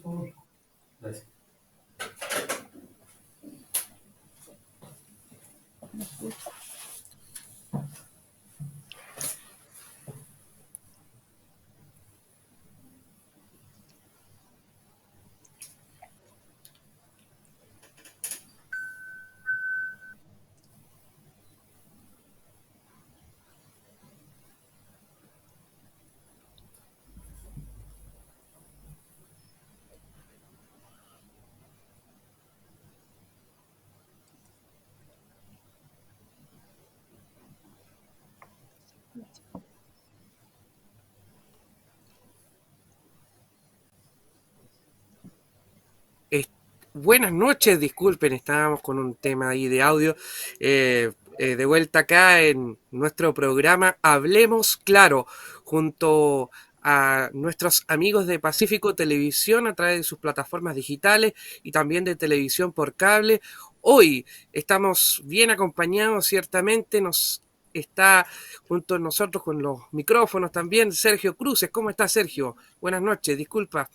favor. Gracias. Es- Buenas noches, disculpen, estábamos con un tema ahí de audio. De vuelta acá en nuestro programa Hablemos Claro, junto a nuestros amigos de Pacífico Televisión a través de sus plataformas digitales y también de televisión por cable. Hoy estamos bien acompañados, ciertamente nos está junto a nosotros con los micrófonos también Sergio Cruces. ¿Cómo está, Sergio? Buenas noches, disculpa.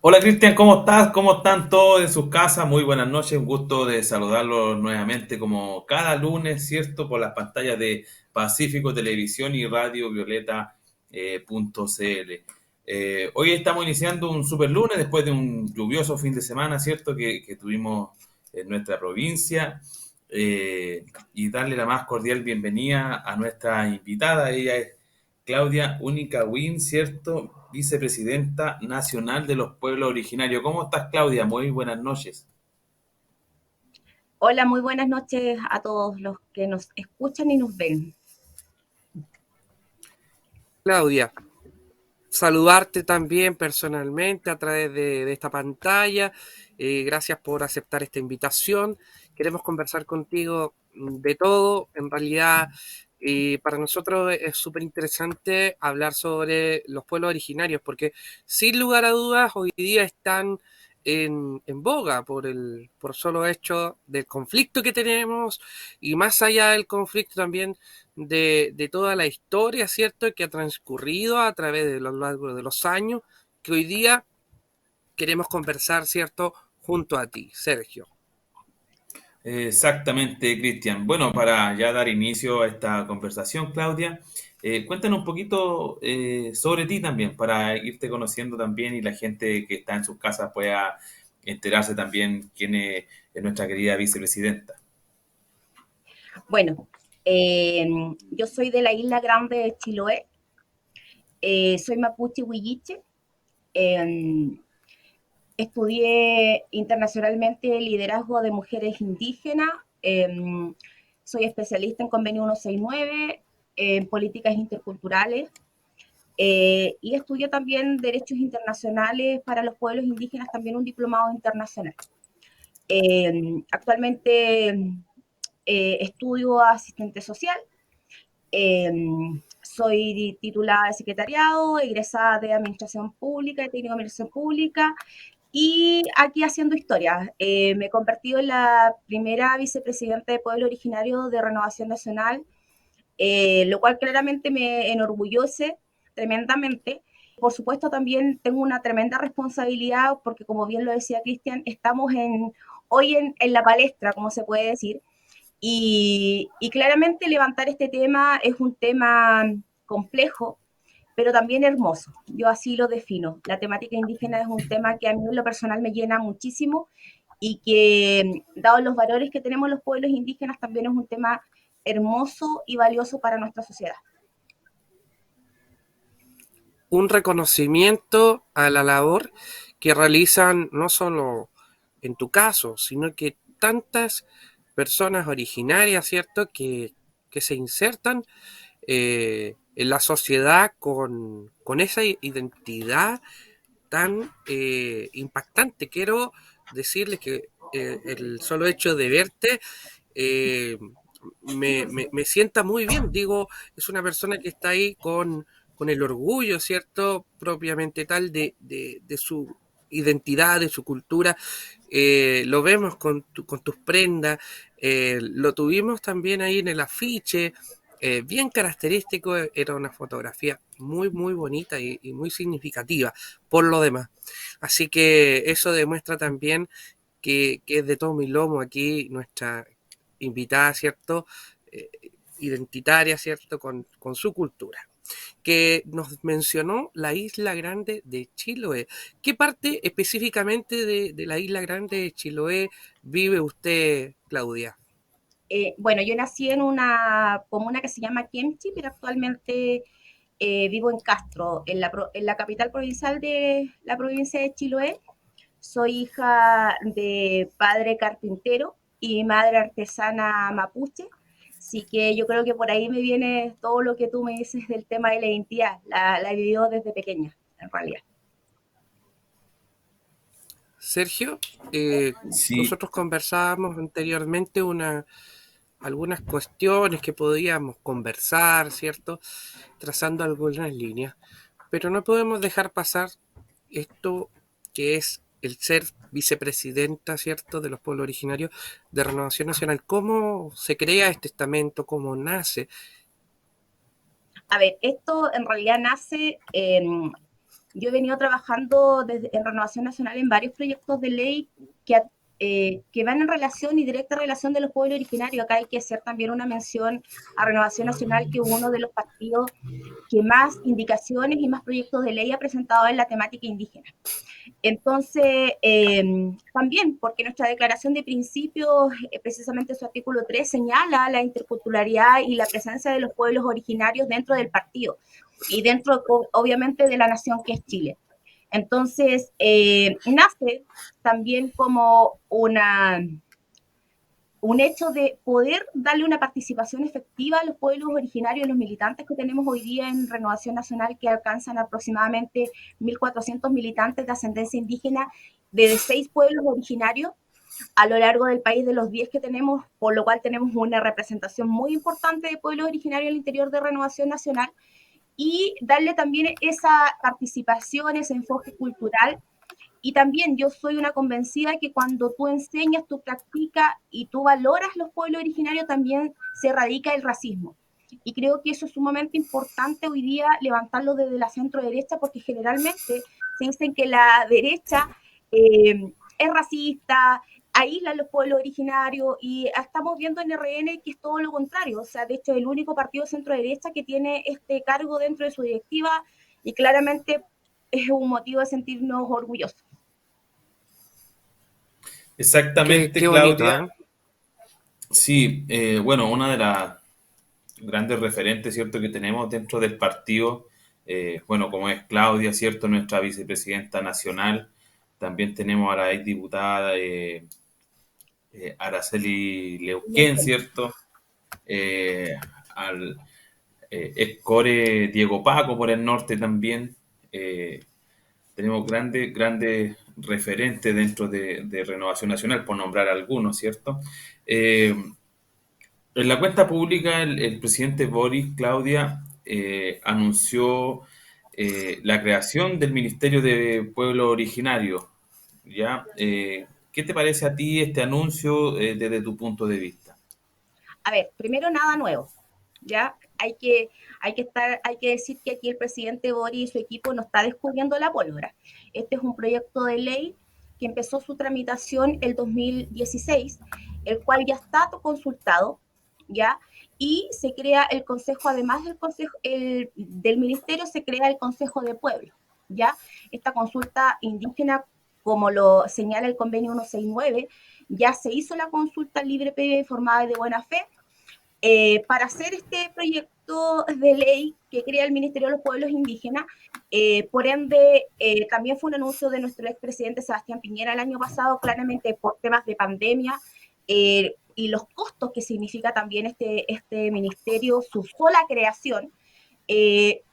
Hola Cristian, ¿cómo estás? ¿Cómo están todos en sus casas? Muy buenas noches, un gusto de saludarlos nuevamente como cada lunes, ¿cierto? Por las pantallas de Pacífico Televisión y Radio Violeta .cl. Hoy estamos iniciando un super lunes después de un lluvioso fin de semana, ¿cierto? Que tuvimos en nuestra provincia. Y darle la más cordial bienvenida a nuestra invitada. Ella es Claudia Única Win, ¿cierto? Vicepresidenta Nacional de los Pueblos Originarios. ¿Cómo estás, Claudia? Muy buenas noches. Hola, muy buenas noches a todos los que nos escuchan y nos ven. Claudia, saludarte también personalmente a través de esta pantalla. Gracias por aceptar esta invitación. Queremos conversar contigo de todo. En realidad, para nosotros es súper interesante hablar sobre los pueblos originarios, porque sin lugar a dudas hoy día están en boga por solo hecho del conflicto que tenemos y más allá del conflicto también de toda la historia, ¿cierto?, que ha transcurrido a través de lo largo de los años, que hoy día queremos conversar, ¿cierto?, junto a ti, Sergio. Exactamente, Cristian. Bueno, para ya dar inicio a esta conversación, Claudia, cuéntanos un poquito sobre ti también, para irte conociendo también y la gente que está en sus casas pueda enterarse también quién es nuestra querida vicepresidenta. Bueno, yo soy de la Isla Grande de Chiloé, soy mapuche huilliche, eh, estudié internacionalmente liderazgo de mujeres indígenas, soy especialista en convenio 169, en políticas interculturales, y estudié también derechos internacionales para los pueblos indígenas, también un diplomado internacional. Actualmente estudio asistente social, eh, soy titulada de secretariado, egresada de Administración Pública, de Técnico de Administración Pública, y aquí haciendo historia. Me he convertido en la primera vicepresidenta de Pueblo Originario de Renovación Nacional, lo cual claramente me enorgullece tremendamente. Por supuesto, también tengo una tremenda responsabilidad porque, como bien lo decía Cristian, estamos hoy en la palestra, como se puede decir, y claramente levantar este tema es un tema complejo, pero también hermoso. Yo así lo defino. La temática indígena es un tema que a mí en lo personal me llena muchísimo y que, dado los valores que tenemos los pueblos indígenas, también es un tema hermoso y valioso para nuestra sociedad. Un reconocimiento a la labor que realizan no solo en tu caso, sino que tantas personas originarias, ¿cierto?, que se insertan en la sociedad con esa identidad tan impactante. Quiero decirles que el solo hecho de verte eh, me sienta muy bien. Digo, es una persona que está ahí con el orgullo, ¿cierto?, propiamente tal de su identidad, de su cultura. Lo vemos con tus prendas, lo tuvimos también ahí en el afiche. bien característico, era una fotografía muy, muy bonita y muy significativa por lo demás. Así que eso demuestra también que es de todo mi lomo aquí nuestra invitada, ¿cierto? Eh, Identitaria, ¿cierto? Con su cultura. Que nos mencionó la Isla Grande de Chiloé. ¿Qué parte específicamente de la Isla Grande de Chiloé vive usted, Claudia? Bueno, yo nací en una comuna que se llama Kemchi, pero actualmente vivo en Castro, en la capital provincial de la provincia de Chiloé. Soy hija de padre carpintero y madre artesana mapuche, así que yo creo que por ahí me viene todo lo que tú me dices del tema de la identidad. La he vivido desde pequeña, en realidad. Sergio, Sí, nosotros conversábamos anteriormente algunas cuestiones que podíamos conversar, ¿cierto? Trazando algunas líneas, pero no podemos dejar pasar esto que es el ser vicepresidenta, ¿cierto?, de los pueblos originarios de Renovación Nacional. ¿Cómo se crea este estamento? ¿Cómo nace? A ver, esto en realidad nace, yo he venido trabajando en Renovación Nacional en varios proyectos de ley que van en relación y directa relación de los pueblos originarios. Acá hay que hacer también una mención a Renovación Nacional, que es uno de los partidos que más indicaciones y más proyectos de ley ha presentado en la temática indígena. Entonces, también, porque nuestra declaración de principios, precisamente su artículo 3, señala la interculturalidad y la presencia de los pueblos originarios dentro del partido y dentro, obviamente, de la nación que es Chile. Entonces, nace también como un hecho de poder darle una participación efectiva a los pueblos originarios, los militantes que tenemos hoy día en Renovación Nacional, que alcanzan aproximadamente 1.400 militantes de ascendencia indígena de 6 pueblos originarios a lo largo del país, de los 10 que tenemos, por lo cual tenemos una representación muy importante de pueblos originarios al interior de Renovación Nacional, y darle también esa participación, ese enfoque cultural. Y también yo soy una convencida que cuando tú enseñas, tú practicas y tú valoras los pueblos originarios, también se erradica el racismo. Y creo que eso es sumamente importante hoy día levantarlo desde la centro derecha, porque generalmente se dicen que la derecha es racista, aísla a los pueblos originarios, y estamos viendo en RN que es todo lo contrario. O sea, de hecho, el único partido centro derecha que tiene este cargo dentro de su directiva, y claramente es un motivo de sentirnos orgullosos. Qué exactamente, bonito, Claudia. ¿eh? Sí, bueno, una de las grandes referentes, ¿cierto?, que tenemos dentro del partido, bueno, como es Claudia, ¿cierto?, nuestra vicepresidenta nacional. También tenemos a la ex diputada Araceli Leuquén, ¿cierto? Eh, al ex core Diego Paco por el norte también. Eh, Tenemos grandes referentes dentro de Renovación Nacional, por nombrar algunos, ¿cierto? En la cuenta pública, el presidente Boris, Claudia, anunció la creación del Ministerio de Pueblo Originario. ¿Ya? ¿Qué te parece a ti este anuncio desde tu punto de vista? A ver, primero nada nuevo, ¿ya? Hay que decir que aquí el presidente Boris y su equipo no está descubriendo la pólvora. Este es un proyecto de ley que empezó su tramitación el 2016, el cual ya está consultado, ¿ya? Y se crea el consejo, además del consejo del ministerio, se crea el consejo de pueblo, ¿ya? Esta consulta indígena, como lo señala el convenio 169, ya se hizo la consulta libre, previa, informada y de buena fe, para hacer este proyecto de ley que crea el Ministerio de los Pueblos Indígenas. Por ende, también fue un anuncio de nuestro expresidente Sebastián Piñera el año pasado, claramente por temas de pandemia, y los costos que significa también este ministerio, su sola creación.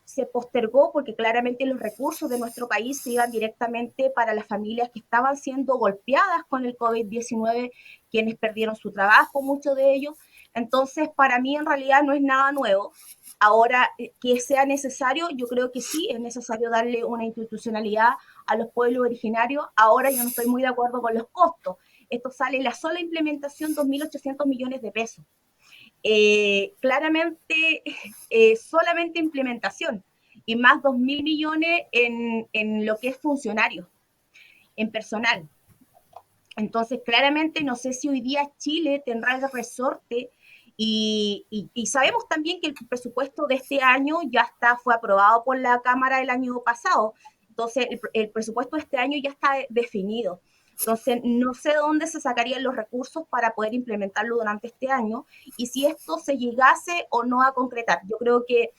Se postergó porque claramente los recursos de nuestro país se iban directamente para las familias que estaban siendo golpeadas con el COVID-19, quienes perdieron su trabajo, muchos de ellos. Entonces, para mí en realidad no es nada nuevo. Ahora, que sea necesario, yo creo que sí, es necesario darle una institucionalidad a los pueblos originarios. Ahora yo no estoy muy de acuerdo con los costos. Esto sale la sola implementación 2.800 millones de pesos. claramente solamente implementación y más 2.000 millones en lo que es funcionario, en personal. Entonces, claramente, no sé si hoy día Chile tendrá el resorte y sabemos también que el presupuesto de este año ya fue aprobado por la Cámara el año pasado. Entonces, el presupuesto de este año ya está definido. Entonces, no sé dónde se sacarían los recursos para poder implementarlo durante este año y si esto se llegase o no a concretar. Yo creo que,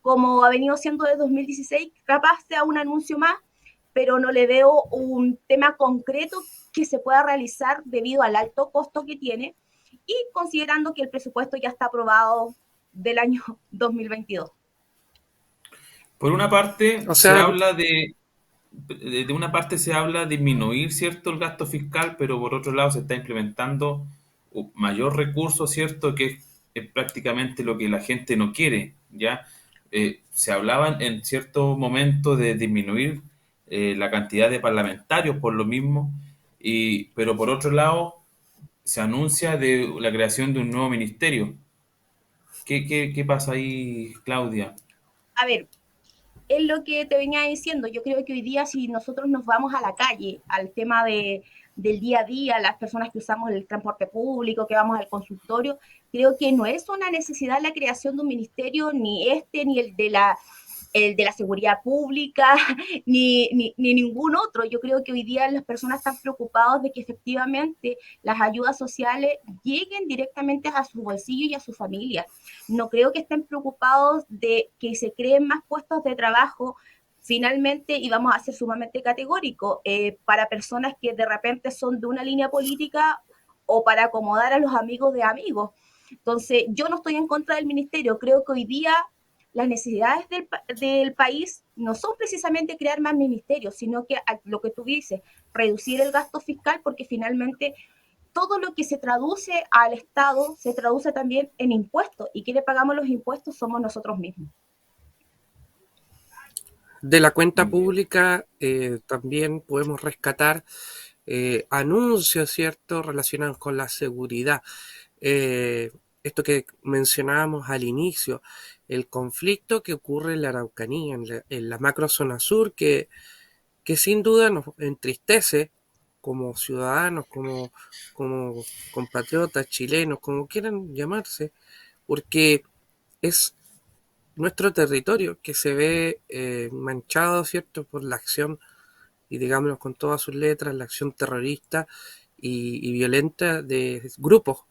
como ha venido siendo desde 2016, capaz sea un anuncio más, pero no le veo un tema concreto que se pueda realizar debido al alto costo que tiene y considerando que el presupuesto ya está aprobado del año 2022. Por una parte, O se sea, habla de una parte se habla de disminuir, ¿cierto?, el gasto fiscal, pero por otro lado se está implementando mayor recurso, ¿cierto?, que es prácticamente lo que la gente no quiere, ¿ya? Se hablaba en cierto momento de disminuir la cantidad de parlamentarios por lo mismo, pero por otro lado se anuncia de la creación de un nuevo ministerio. ¿Qué pasa ahí, Claudia? A ver, es lo que te venía diciendo. Yo creo que hoy día si nosotros nos vamos a la calle, al tema del día a día, las personas que usamos el transporte público, que vamos al consultorio, creo que no es una necesidad la creación de un ministerio, ni este, ni el de la seguridad pública, ni ningún otro. Yo creo que hoy día las personas están preocupadas de que efectivamente las ayudas sociales lleguen directamente a su bolsillo y a su familia. No creo que estén preocupados de que se creen más puestos de trabajo finalmente, y vamos a ser sumamente categóricos, para personas que de repente son de una línea política o para acomodar a los amigos de amigos. Entonces, yo no estoy en contra del ministerio, creo que hoy día las necesidades del país no son precisamente crear más ministerios, sino que lo que tú dices, reducir el gasto fiscal, porque finalmente todo lo que se traduce al Estado se traduce también en impuestos, y quienes pagamos los impuestos somos nosotros mismos. de la cuenta pública también podemos rescatar anuncios, ¿cierto?, relacionados con la seguridad. Eh, Esto que mencionábamos al inicio, el conflicto que ocurre en la Araucanía, en la macrozona sur, que sin duda nos entristece como ciudadanos, como compatriotas chilenos, como quieran llamarse, porque es nuestro territorio que se ve manchado, ¿cierto?, por la acción, y digámoslo con todas sus letras, la acción terrorista y violenta de grupos.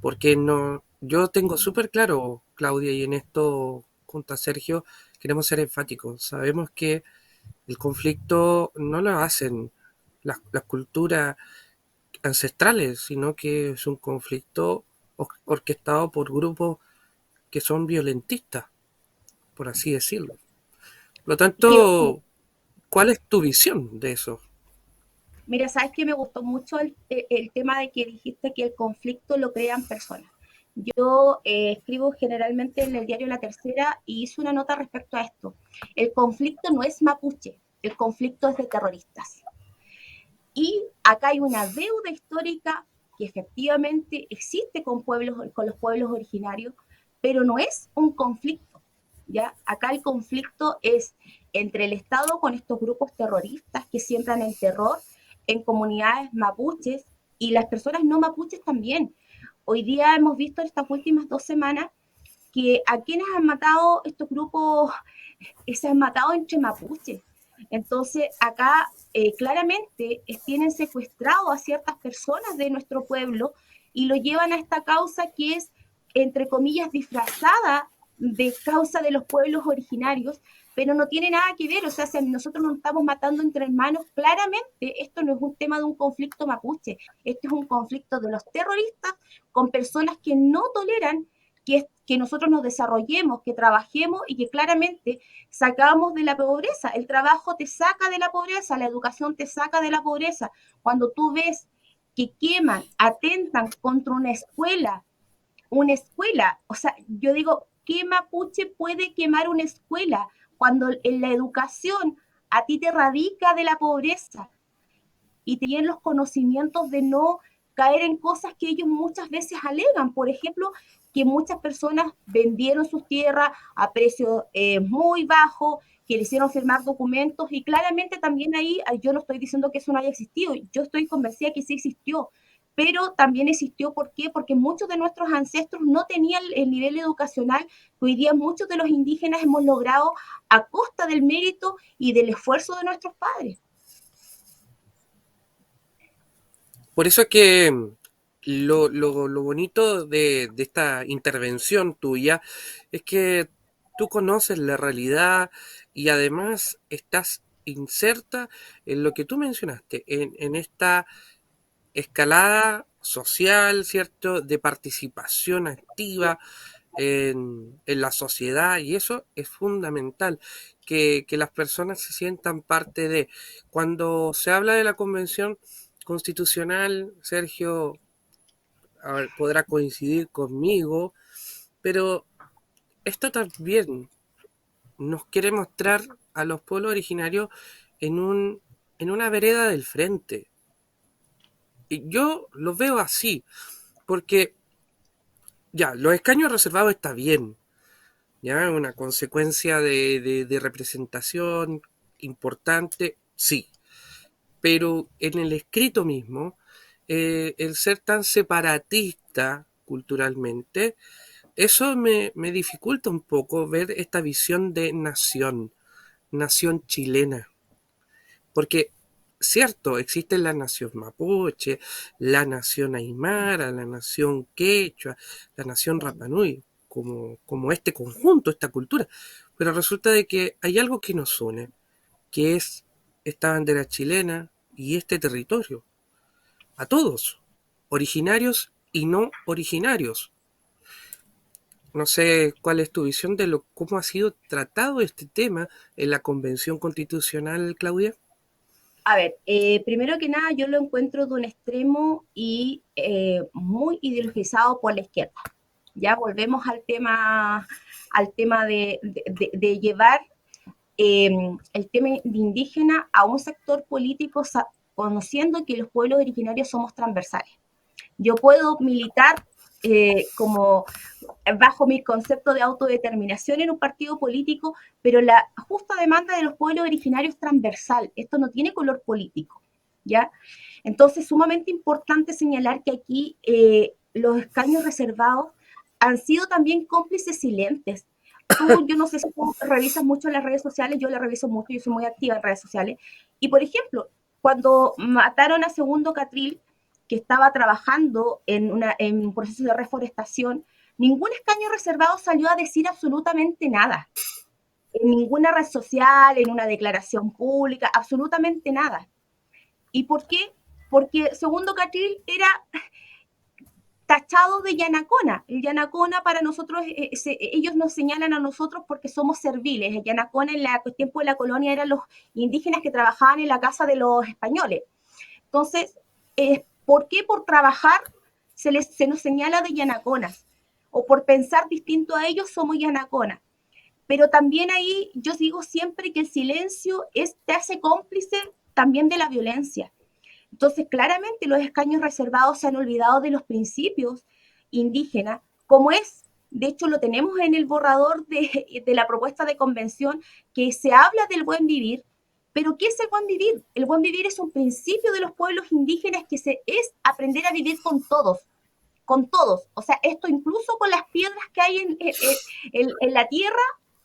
Porque no, yo tengo súper claro, Claudia, y en esto junto a Sergio queremos ser enfáticos. Sabemos que el conflicto no lo hacen las culturas ancestrales, sino que es un conflicto orquestado por grupos que son violentistas, por así decirlo. Por lo Creo, tanto, ¿cuál es tu visión de eso? mira, sabes que me gustó mucho el tema de que dijiste que el conflicto lo crean personas. Yo escribo generalmente en el diario La Tercera y hice una nota respecto a esto. El conflicto no es mapuche, el conflicto es de terroristas. Y acá hay una deuda histórica que efectivamente existe con los pueblos originarios, pero no es un conflicto. ¿Ya? Acá el conflicto es entre el Estado con estos grupos terroristas que siembran el terror en comunidades mapuches y las personas no mapuches también. Hoy día hemos visto estas últimas 2 semanas que a quienes han matado estos grupos se han matado entre mapuches. Entonces, acá claramente tienen secuestrado a ciertas personas de nuestro pueblo y lo llevan a esta causa que es, entre comillas, disfrazada de causa de los pueblos originarios, pero no tiene nada que ver. O sea, si nosotros nos estamos matando entre hermanos, claramente esto no es un tema de un conflicto mapuche, esto es un conflicto de los terroristas con personas que no toleran que nosotros nos desarrollemos, que trabajemos y que claramente sacamos de la pobreza. El trabajo te saca de la pobreza, la educación te saca de la pobreza. Cuando tú ves que queman, atentan contra una escuela, o sea, yo digo, ¿qué mapuche puede quemar una escuela cuando en la educación a ti te radica de la pobreza y te tienen los conocimientos de no caer en cosas que ellos muchas veces alegan. Por ejemplo, que muchas personas vendieron sus tierras a precios muy bajos, que le hicieron firmar documentos, y claramente también ahí yo no estoy diciendo que eso no haya existido, yo estoy convencida que sí existió, pero también existió, ¿por qué? Porque muchos de nuestros ancestros no tenían el nivel educacional que hoy día muchos de los indígenas hemos logrado a costa del mérito y del esfuerzo de nuestros padres. Por eso es que lo bonito de esta intervención tuya es que tú conoces la realidad y además estás inserta en lo que tú mencionaste, en esta escalada social, ¿cierto? De participación activa en la sociedad, y eso es fundamental, que las personas se sientan parte de. Cuando se habla de la Convención Constitucional, Sergio podrá coincidir conmigo, pero esto también nos quiere mostrar a los pueblos originarios en, en una vereda del frente. Y yo lo veo así, porque ya, los escaños reservados está bien, ya, una consecuencia de representación importante, sí, pero en el escrito mismo, el ser tan separatista culturalmente, eso me dificulta un poco ver esta visión de nación, nación chilena, porque cierto, existe la nación mapuche, la nación aymara, la nación quechua, la nación rapanui, como este conjunto, esta cultura. Pero resulta de que hay algo que nos une, que es esta bandera chilena y este territorio. A todos, originarios y no originarios. No sé cuál es tu visión de cómo ha sido tratado este tema en la Convención Constitucional, Claudia. A ver, primero que nada, yo lo encuentro de un extremo y muy ideologizado por la izquierda. Ya volvemos al tema de llevar el tema de indígena a un sector político conociendo que los pueblos originarios somos transversales. Yo puedo militar como bajo mi concepto de autodeterminación en un partido político, pero la justa demanda de los pueblos originarios es transversal, esto no tiene color político, ¿ya? Entonces, sumamente importante señalar que aquí los escaños reservados han sido también cómplices silentes. Yo no sé si tú revisas mucho las redes sociales, yo las reviso mucho, yo soy muy activa en redes sociales, y por ejemplo, cuando mataron a Segundo Catril, que estaba trabajando en un proceso de reforestación, ningún escaño reservado salió a decir absolutamente nada. En ninguna red social, en una declaración pública, absolutamente nada. ¿Y por qué? Porque Segundo Catril era tachado de yanacona. El yanacona para nosotros, ellos nos señalan a nosotros porque somos serviles. El yanacona en el tiempo de la colonia eran los indígenas que trabajaban en la casa de los españoles. Entonces, ¿por qué por trabajar se nos señala de yanaconas? O por pensar distinto a ellos somos yanaconas. Pero también ahí yo digo siempre que el silencio te hace cómplice también de la violencia. Entonces, claramente los escaños reservados se han olvidado de los principios indígenas, como es, de hecho lo tenemos en el borrador de la propuesta de convención, que se habla del buen vivir, pero ¿qué es el buen vivir? El buen vivir es un principio de los pueblos indígenas que es aprender a vivir con todos, o sea, esto incluso con las piedras que hay en la tierra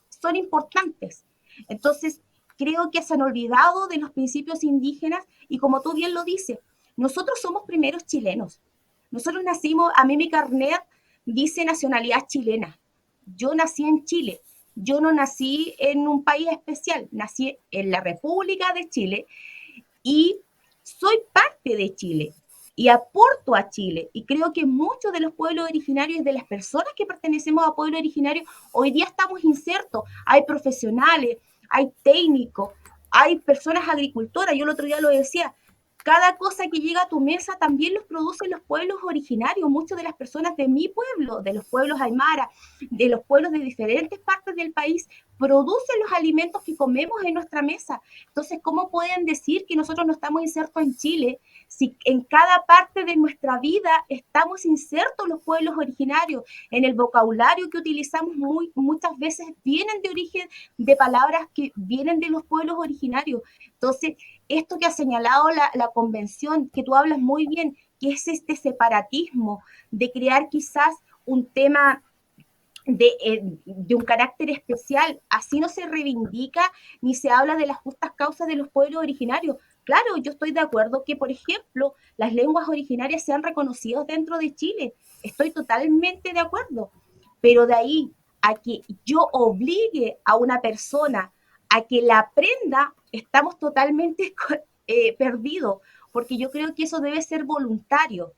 son importantes. Entonces, creo que se han olvidado de los principios indígenas y como tú bien lo dices, nosotros somos primeros chilenos. Nosotros nacimos, a mí mi carnet dice nacionalidad chilena. Yo nací en Chile. Yo no nací en un país especial, nací en la República de Chile y soy parte de Chile y aporto a Chile. Y creo que muchos de los pueblos originarios y de las personas que pertenecemos a pueblos originarios, hoy día estamos insertos. Hay profesionales, hay técnicos, hay personas agricultoras. Yo el otro día lo decía, cada cosa que llega a tu mesa también los producen los pueblos originarios, muchas de las personas de mi pueblo, de los pueblos aymara, de los pueblos de diferentes partes del país, producen los alimentos que comemos en nuestra mesa. Entonces, ¿cómo pueden decir que nosotros no estamos insertos en Chile si en cada parte de nuestra vida estamos insertos los pueblos originarios? En el vocabulario que utilizamos muchas veces vienen de origen de palabras que vienen de los pueblos originarios. Entonces, esto que ha señalado la convención, que tú hablas muy bien, que es este separatismo de crear quizás un tema de un carácter especial, así no se reivindica ni se habla de las justas causas de los pueblos originarios. Claro, yo estoy de acuerdo que, por ejemplo, las lenguas originarias sean reconocidas dentro de Chile, estoy totalmente de acuerdo, pero de ahí a que yo obligue a una persona a que la aprenda, estamos totalmente perdidos, porque yo creo que eso debe ser voluntario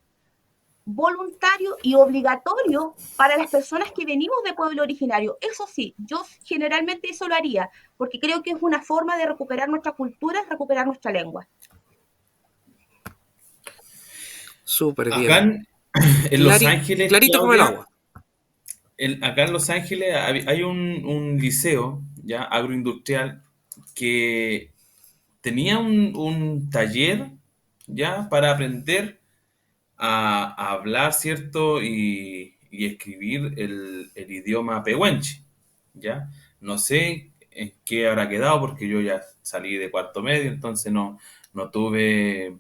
y obligatorio para las personas que venimos de pueblo originario. Eso sí, yo generalmente eso lo haría, porque creo que es una forma de recuperar nuestra cultura, recuperar nuestra lengua. Súper Acá bien. en Los Ángeles, Clarito como el Claudia, agua. acá en Los Ángeles hay un liceo ya agroindustrial que tenía un taller ya para aprender a hablar, ¿cierto? Y escribir el idioma pehuenche, ¿ya? No sé en qué habrá quedado porque yo ya salí de cuarto medio, entonces no tuve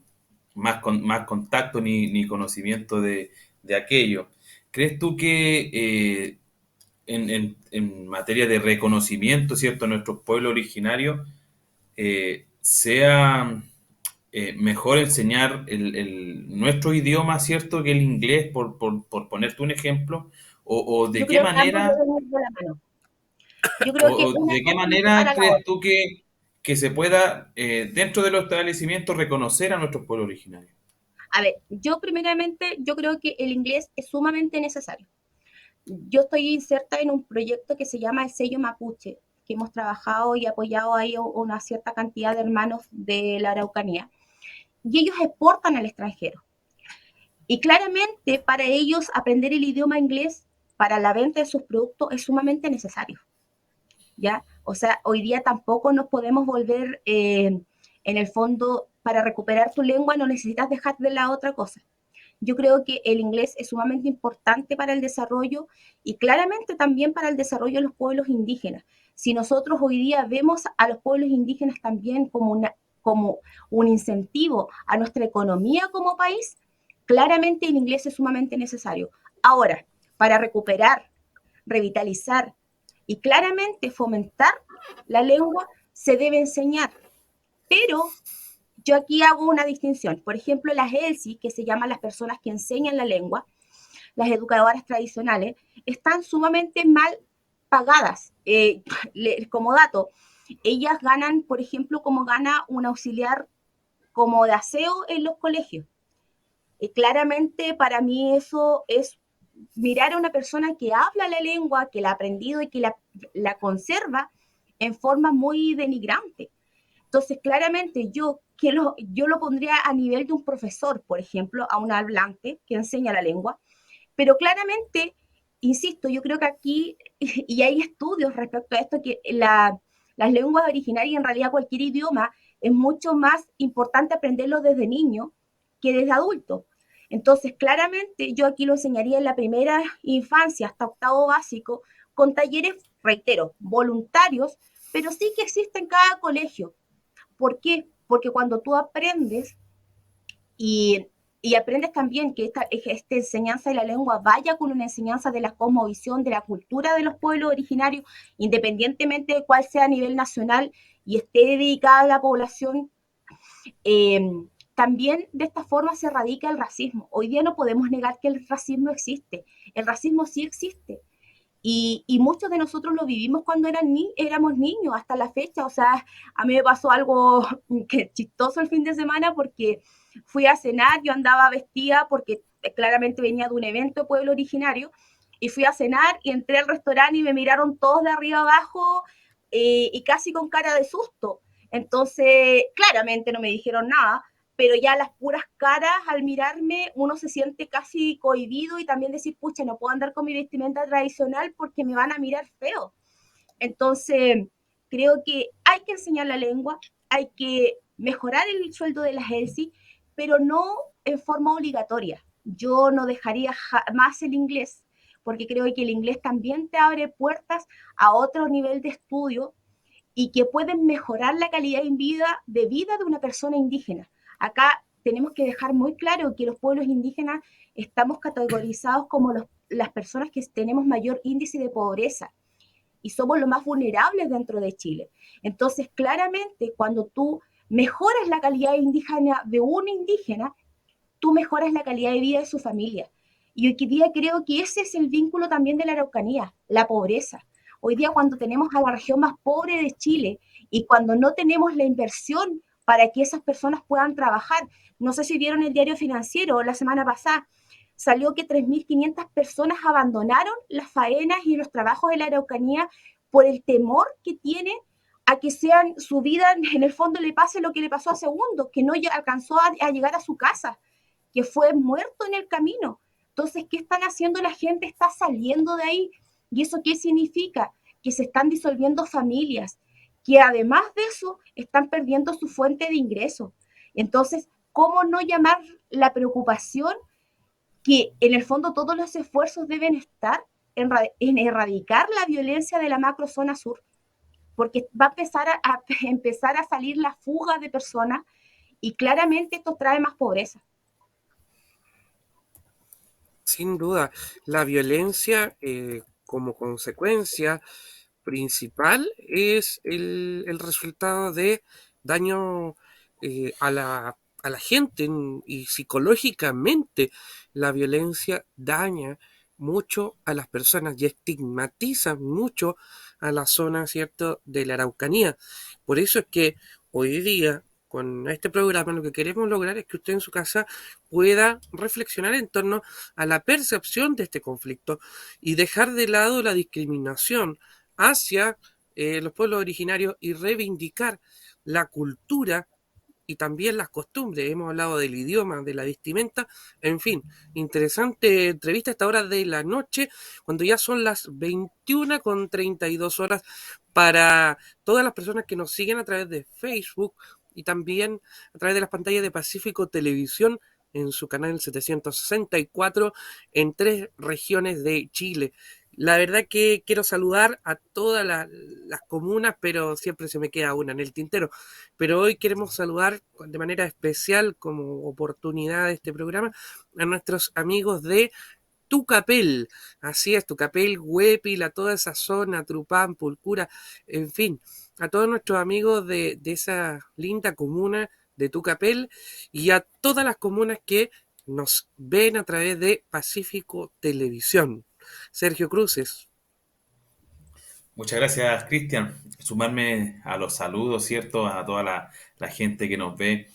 más contacto ni conocimiento de aquello. ¿Crees tú que en materia de reconocimiento, ¿cierto?, a nuestros pueblos originarios, sea mejor enseñar nuestro idioma, ¿cierto?, que el inglés, por ponerte un ejemplo, o Yo de qué creo que ambos manera, deben ir de la mano. Yo creo que o una de qué cosa no separa manera a la crees otra. tú que se pueda, dentro de los establecimientos, reconocer a nuestros pueblos originarios? A ver, yo primeramente, yo creo que el inglés es sumamente necesario. Yo estoy inserta en un proyecto que se llama el sello Mapuche, que hemos trabajado y apoyado ahí a una cierta cantidad de hermanos de la Araucanía. Y ellos exportan al extranjero. Y claramente para ellos aprender el idioma inglés para la venta de sus productos es sumamente necesario. ¿Ya? O sea, hoy día tampoco nos podemos volver, en el fondo, para recuperar tu lengua no necesitas dejar de la otra cosa. Yo creo que el inglés es sumamente importante para el desarrollo y claramente también para el desarrollo de los pueblos indígenas. Si nosotros hoy día vemos a los pueblos indígenas también como un incentivo a nuestra economía como país, claramente el inglés es sumamente necesario. Ahora, para recuperar, revitalizar y claramente fomentar la lengua, se debe enseñar, pero yo aquí hago una distinción. Por ejemplo, las ELSI, que se llaman las personas que enseñan la lengua, las educadoras tradicionales, están sumamente mal pagadas. Como dato, ellas ganan, por ejemplo, como gana un auxiliar como de aseo en los colegios. Y claramente para mí eso es mirar a una persona que habla la lengua, que la ha aprendido y que la conserva en forma muy denigrante. Entonces, claramente yo lo pondría a nivel de un profesor, por ejemplo, a un hablante que enseña la lengua, pero claramente, insisto, yo creo que aquí, y hay estudios respecto a esto, que las lenguas originarias, en realidad cualquier idioma, es mucho más importante aprenderlo desde niño que desde adulto. Entonces, claramente, yo aquí lo enseñaría en la primera infancia hasta octavo básico, con talleres, reitero, voluntarios, pero sí que existe en cada colegio. ¿Por qué? Porque cuando tú aprendes y aprendes también que esta enseñanza de la lengua vaya con una enseñanza de la cosmovisión, de la cultura de los pueblos originarios, independientemente de cuál sea a nivel nacional y esté dedicada a la población, eh, también de esta forma se erradica el racismo. Hoy día no podemos negar que el racismo existe. El racismo sí existe. Y muchos de nosotros lo vivimos cuando éramos niños, hasta la fecha. O sea, a mí me pasó algo que chistoso el fin de semana porque fui a cenar, yo andaba vestida porque claramente venía de un evento de pueblo originario, y fui a cenar y entré al restaurante y me miraron todos de arriba abajo, y casi con cara de susto. Entonces, claramente no me dijeron nada, pero ya las puras caras al mirarme uno se siente casi cohibido y también decir, pucha, no puedo andar con mi vestimenta tradicional porque me van a mirar feo. Entonces, creo que hay que enseñar la lengua, hay que mejorar el sueldo de las ELSI, pero no en forma obligatoria. Yo no dejaría jamás el inglés, porque creo que el inglés también te abre puertas a otro nivel de estudio y que pueden mejorar la calidad de vida de una persona indígena. Acá tenemos que dejar muy claro que los pueblos indígenas estamos categorizados como las personas que tenemos mayor índice de pobreza y somos los más vulnerables dentro de Chile. Entonces, claramente, cuando tú mejoras la calidad indígena de un indígena, tú mejoras la calidad de vida de su familia. Y hoy día creo que ese es el vínculo también de la Araucanía, la pobreza. Hoy día cuando tenemos a la región más pobre de Chile y cuando no tenemos la inversión para que esas personas puedan trabajar, no sé si vieron el diario financiero la semana pasada, salió que 3.500 personas abandonaron las faenas y los trabajos de la Araucanía por el temor que tienen a que sean su vida, en el fondo le pase lo que le pasó a Segundo, que no alcanzó a llegar a su casa, que fue muerto en el camino. Entonces, ¿qué están haciendo la gente? Está saliendo de ahí. ¿Y eso qué significa? Que se están disolviendo familias, que además de eso están perdiendo su fuente de ingreso. Entonces, ¿cómo no llamar la preocupación que en el fondo todos los esfuerzos deben estar en erradicar la violencia de la macrozona sur? Porque va a empezar a salir la fuga de personas y claramente esto trae más pobreza. Sin duda, la violencia como consecuencia principal es el resultado de daño a la gente y psicológicamente la violencia daña mucho a las personas y estigmatiza mucho a la zona, ¿cierto?, de la Araucanía. Por eso es que hoy día, con este programa, lo que queremos lograr es que usted en su casa pueda reflexionar en torno a la percepción de este conflicto y dejar de lado la discriminación hacia los pueblos originarios y reivindicar la cultura y también las costumbres. Hemos hablado del idioma, de la vestimenta, en fin, interesante entrevista a esta hora de la noche, cuando ya son las 21:32 para todas las personas que nos siguen a través de Facebook y también a través de las pantallas de Pacífico Televisión en su canal 764 en 3 regiones de Chile. La verdad que quiero saludar a todas las comunas, pero siempre se me queda una en el tintero. Pero hoy queremos saludar de manera especial, como oportunidad de este programa, a nuestros amigos de Tucapel. Así es, Tucapel, Huépil, a toda esa zona, Trupán, Pulcura, en fin, a todos nuestros amigos de esa linda comuna de Tucapel y a todas las comunas que nos ven a través de Pacífico Televisión. Sergio Cruces. Muchas gracias, Cristian. Sumarme a los saludos, ¿cierto? A toda la gente que nos ve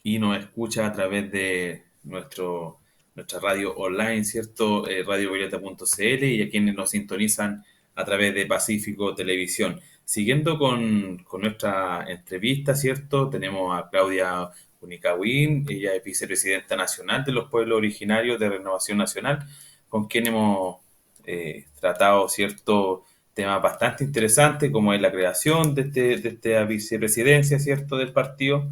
y nos escucha a través de nuestra radio online, ¿cierto? Radiovioleta.cl y a quienes nos sintonizan a través de Pacífico Televisión. Siguiendo con nuestra entrevista, ¿cierto? Tenemos a Claudia Unicawin, ella es vicepresidenta nacional de los pueblos originarios de Renovación Nacional, con quien hemos tratado, ¿cierto?, temas bastante interesantes como es la creación de esta vicepresidencia, ¿cierto?, del partido,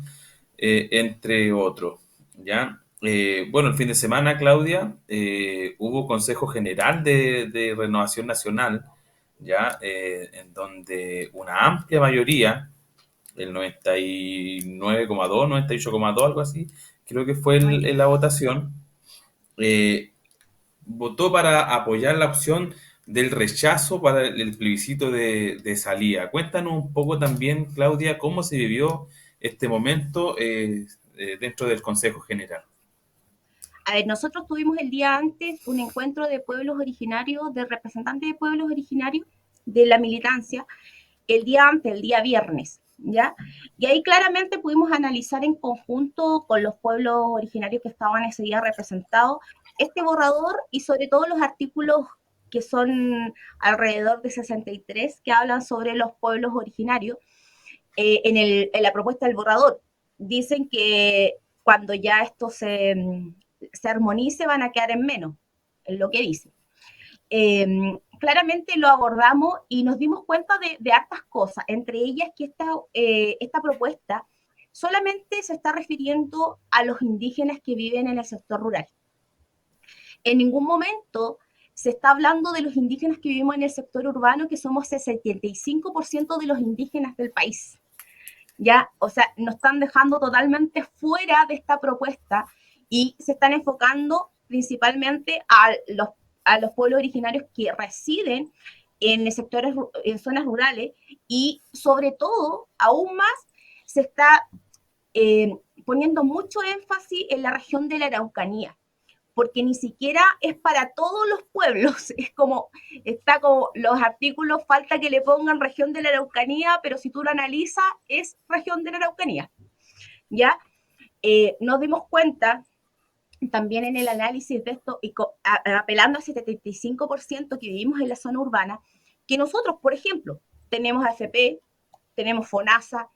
entre otros, ¿ya? Bueno, el fin de semana, Claudia, hubo Consejo General de Renovación Nacional, ¿ya? En donde una amplia mayoría, el 99,2, 98,2, algo así, creo que fue en la votación, eh, votó para apoyar la opción del rechazo para el plebiscito de salida. Cuéntanos un poco también, Claudia, cómo se vivió este momento dentro del Consejo General. A ver, nosotros tuvimos el día antes un encuentro de pueblos originarios, de representantes de pueblos originarios de la militancia, el día antes, el día viernes, ¿ya? Y ahí claramente pudimos analizar en conjunto con los pueblos originarios que estaban ese día representados este borrador y sobre todo los artículos que son alrededor de 63 que hablan sobre los pueblos originarios en la propuesta del borrador. Dicen que cuando ya esto se armonice, van a quedar en menos, es lo que dice. Claramente lo abordamos y nos dimos cuenta de hartas cosas, entre ellas que esta propuesta solamente se está refiriendo a los indígenas que viven en el sector rural. En ningún momento se está hablando de los indígenas que vivimos en el sector urbano, que somos el 75% de los indígenas del país. ¿Ya? O sea, nos están dejando totalmente fuera de esta propuesta y se están enfocando principalmente a los pueblos originarios que residen en sectores, en zonas rurales, y sobre todo, aún más, se está poniendo mucho énfasis en la región de la Araucanía, porque ni siquiera es para todos los pueblos, es como, está como los artículos, falta que le pongan región de la Araucanía, pero si tú lo analizas, es región de la Araucanía, ¿ya? Nos dimos cuenta también en el análisis de esto, y apelando al 75% que vivimos en la zona urbana, que nosotros, por ejemplo, tenemos AFP, tenemos FONASA,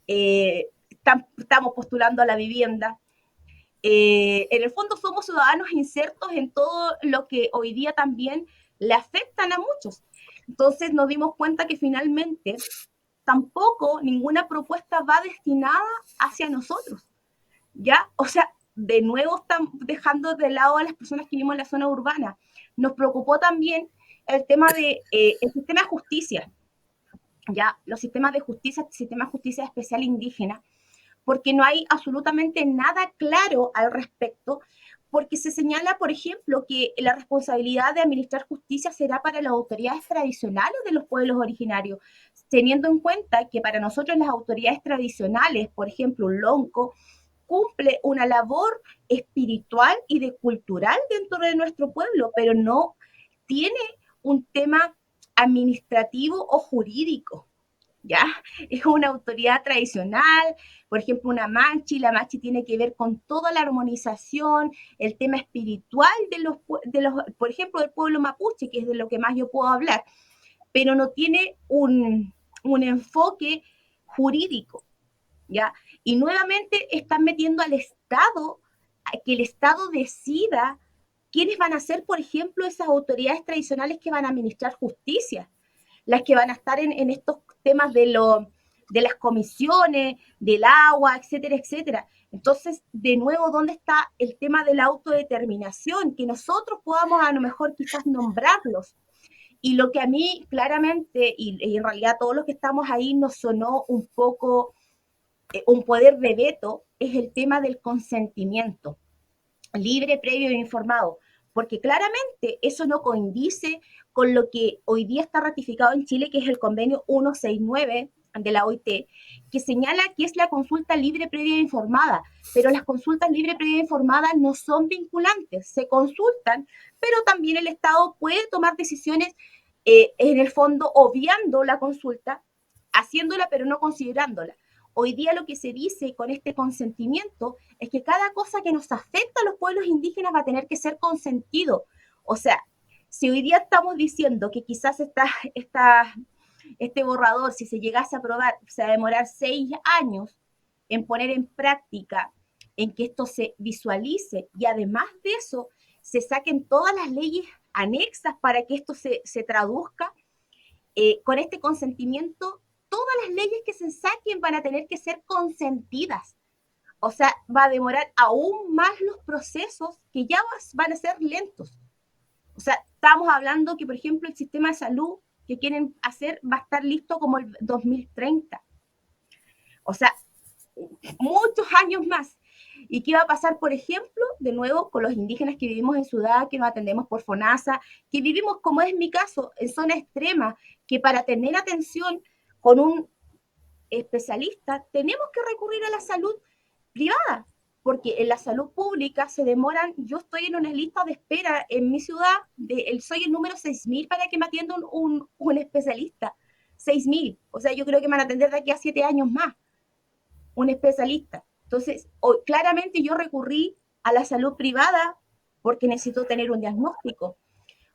estamos postulando a la vivienda. En el fondo somos ciudadanos insertos en todo lo que hoy día también le afectan a muchos. Entonces nos dimos cuenta que finalmente tampoco ninguna propuesta va destinada hacia nosotros, ¿ya? O sea, de nuevo están dejando de lado a las personas que vivimos en la zona urbana. Nos preocupó también el tema de el sistema de justicia, ¿ya? Los sistemas de justicia, el sistema de justicia especial indígena, porque no hay absolutamente nada claro al respecto, porque se señala, por ejemplo, que la responsabilidad de administrar justicia será para las autoridades tradicionales de los pueblos originarios, teniendo en cuenta que para nosotros las autoridades tradicionales, por ejemplo, un lonco, cumple una labor espiritual y de cultural dentro de nuestro pueblo, pero no tiene un tema administrativo o jurídico. ¿Ya? Es una autoridad tradicional, por ejemplo, una manchi, la manchi tiene que ver con toda la armonización, el tema espiritual por ejemplo, del pueblo mapuche, que es de lo que más yo puedo hablar, pero no tiene un enfoque jurídico, ¿ya? Y nuevamente están metiendo al Estado, a que el Estado decida quiénes van a ser, por ejemplo, esas autoridades tradicionales que van a administrar justicia, las que van a estar en estos temas de las comisiones, del agua, etcétera, etcétera. Entonces, de nuevo, ¿dónde está el tema de la autodeterminación? Que nosotros podamos a lo mejor quizás nombrarlos. Y lo que a mí claramente, y en realidad todos los que estamos ahí nos sonó un poco un poder de veto, es el tema del consentimiento libre, previo e informado, porque claramente eso no coincide con lo que hoy día está ratificado en Chile, que es el convenio 169 de la OIT, que señala que es la consulta libre, previa e informada, pero las consultas libre, previa e informadas no son vinculantes, se consultan, pero también el Estado puede tomar decisiones en el fondo obviando la consulta, haciéndola pero no considerándola. Hoy día lo que se dice con este consentimiento es que cada cosa que nos afecta a los pueblos indígenas va a tener que ser consentido. O sea, si hoy día estamos diciendo que quizás este borrador, si se llegase a aprobar, se va a demorar 6 años en poner en práctica, en que esto se visualice, y además de eso, se saquen todas las leyes anexas para que esto se traduzca, con este consentimiento, todas las leyes que se saquen van a tener que ser consentidas. O sea, va a demorar aún más los procesos que ya van a ser lentos. O sea, estamos hablando que, por ejemplo, el sistema de salud que quieren hacer va a estar listo como el 2030. O sea, muchos años más. ¿Y qué va a pasar, por ejemplo, de nuevo, con los indígenas que vivimos en ciudad, que nos atendemos por FONASA, que vivimos, como es mi caso, en zona extrema, que para tener atención con un especialista tenemos que recurrir a la salud privada, porque en la salud pública se demoran, yo estoy en una lista de espera en mi ciudad, soy el número 6.000 para que me atienda un especialista, 6.000, o sea, yo creo que me van a atender de aquí a 7 años más, un especialista. Entonces, claramente yo recurrí a la salud privada porque necesito tener un diagnóstico.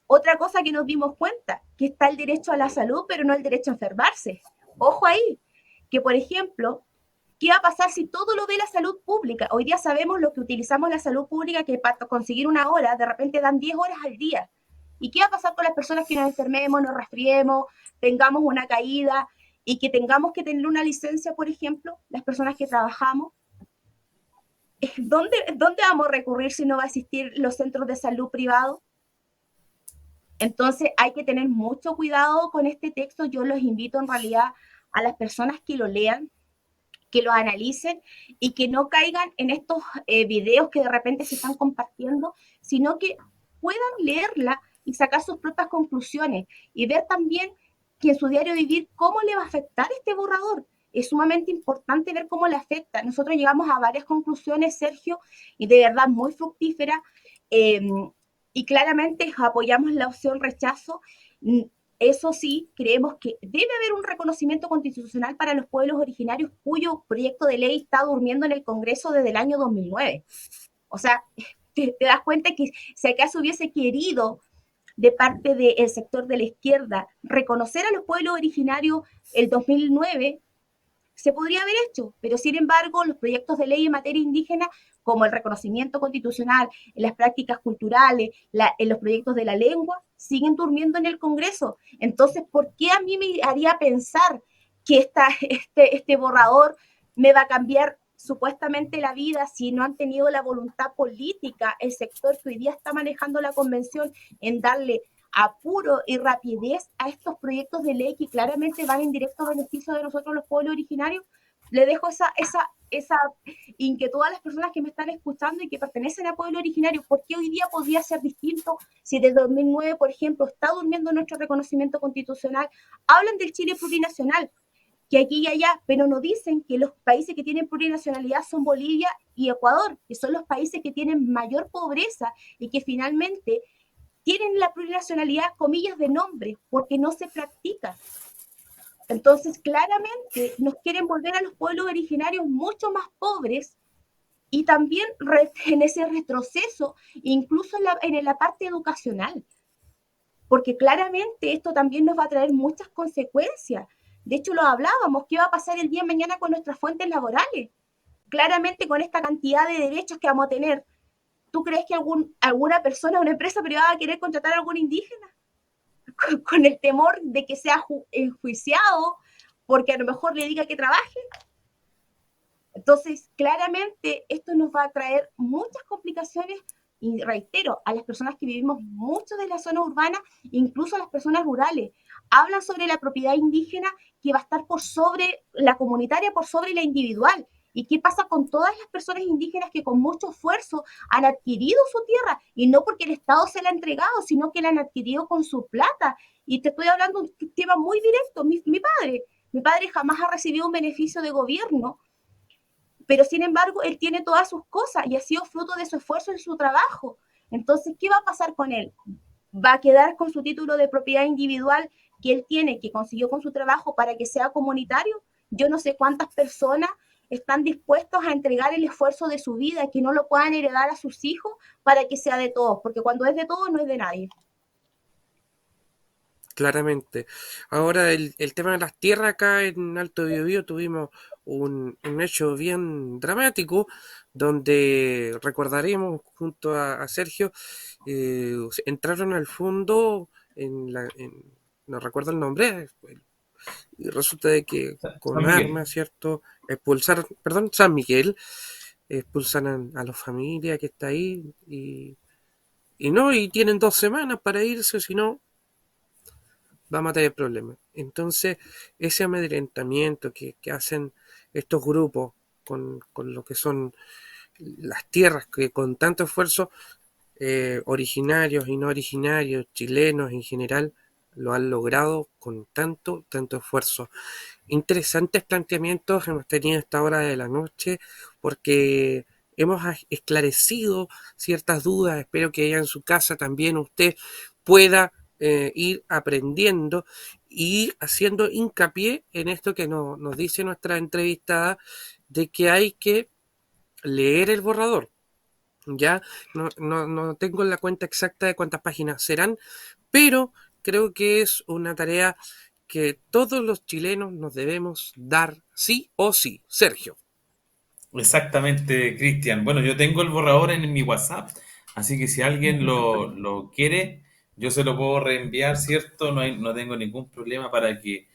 Otra cosa que nos dimos cuenta, que está el derecho a la salud, pero no el derecho a enfermarse. Ojo ahí, que por ejemplo, ¿Qué va a pasar si todo lo ve la salud pública? Hoy día sabemos lo que utilizamos la salud pública, que para conseguir una hora, de repente dan 10 horas al día. ¿Y qué va a pasar con las personas que nos enfermemos, nos resfriemos, tengamos una caída y que tengamos que tener una licencia, por ejemplo, las personas que trabajamos? ¿Dónde vamos a recurrir si no va a existir los centros de salud privados? Entonces hay que tener mucho cuidado con este texto. Yo los invito en realidad a las personas que lo lean, que lo analicen y que no caigan en estos videos que de repente se están compartiendo, sino que puedan leerla y sacar sus propias conclusiones y ver también que en su diario vivir cómo le va a afectar este borrador. Es sumamente importante ver cómo le afecta. Nosotros llegamos a varias conclusiones, Sergio, y de verdad muy fructíferas. Y claramente apoyamos la opción rechazo. Eso sí, creemos que debe haber un reconocimiento constitucional para los pueblos originarios cuyo proyecto de ley está durmiendo en el Congreso desde el año 2009. O sea, te das cuenta que si acaso hubiese querido de parte del sector de la izquierda reconocer a los pueblos originarios el 2009, se podría haber hecho, pero sin embargo los proyectos de ley en materia indígena, como el reconocimiento constitucional, en las prácticas culturales, en los proyectos de la lengua, siguen durmiendo en el Congreso. Entonces, ¿por qué a mí me haría pensar que este borrador me va a cambiar supuestamente la vida si no han tenido la voluntad política, el sector que hoy día está manejando la convención, en darle apuro y rapidez a estos proyectos de ley que claramente van en directo beneficio de nosotros los pueblos originarios? Le dejo esa inquietud a las personas que me están escuchando y que pertenecen a pueblo originario. ¿Por qué hoy día podría ser distinto si desde 2009, por ejemplo, está durmiendo nuestro reconocimiento constitucional? Hablan del Chile plurinacional, que aquí y allá, pero no dicen que los países que tienen plurinacionalidad son Bolivia y Ecuador, que son los países que tienen mayor pobreza y que finalmente tienen la plurinacionalidad, comillas, de nombre, porque no se practica. Entonces, claramente nos quieren volver a los pueblos originarios mucho más pobres y también en ese retroceso, incluso en la parte educacional, porque claramente esto también nos va a traer muchas consecuencias. De hecho, lo hablábamos, ¿qué va a pasar el día de mañana con nuestras fuentes laborales? Claramente con esta cantidad de derechos que vamos a tener, ¿tú crees que alguna persona, una empresa privada va a querer contratar a algún indígena? Con el temor de que sea enjuiciado porque a lo mejor le diga que trabaje. Entonces, claramente esto nos va a traer muchas complicaciones y reitero, a las personas que vivimos mucho de la zona urbana, incluso a las personas rurales. Hablan sobre la propiedad indígena que va a estar por sobre la comunitaria, por sobre la individual. ¿Y qué pasa con todas las personas indígenas que con mucho esfuerzo han adquirido su tierra? Y no porque el Estado se la ha entregado, sino que la han adquirido con su plata. Y te estoy hablando de un tema muy directo. Mi padre jamás ha recibido un beneficio de gobierno, pero sin embargo él tiene todas sus cosas y ha sido fruto de su esfuerzo y su trabajo. Entonces, ¿qué va a pasar con él? ¿Va a quedar con su título de propiedad individual que él tiene, que consiguió con su trabajo para que sea comunitario? Yo no sé cuántas personas están dispuestos a entregar el esfuerzo de su vida, que no lo puedan heredar a sus hijos para que sea de todos, porque cuando es de todos no es de nadie. Claramente. Ahora, el tema de las tierras acá en Alto Biobío tuvimos un hecho bien dramático, donde recordaremos junto a Sergio, entraron al fondo no recuerdo el nombre, y resulta de que San con Miguel. armas, ¿cierto? Expulsaron, perdón, San Miguel, expulsan a la familia que está ahí y tienen 2 semanas para irse, si no vamos a tener problemas. Entonces, ese amedrentamiento que hacen estos grupos con lo que son las tierras que con tanto esfuerzo, originarios y no originarios, chilenos en general, lo han logrado con tanto esfuerzo. Interesantes planteamientos hemos tenido a esta hora de la noche porque hemos esclarecido ciertas dudas. Espero que allá en su casa también usted pueda ir aprendiendo y haciendo hincapié en esto que nos dice nuestra entrevistada, de que hay que leer el borrador. Ya no tengo la cuenta exacta de cuántas páginas serán, pero creo que es una tarea que todos los chilenos nos debemos dar sí o sí. Sergio. Exactamente, Cristian. Bueno, yo tengo el borrador en mi WhatsApp, así que si alguien lo quiere, yo se lo puedo reenviar, ¿cierto? No tengo ningún problema para que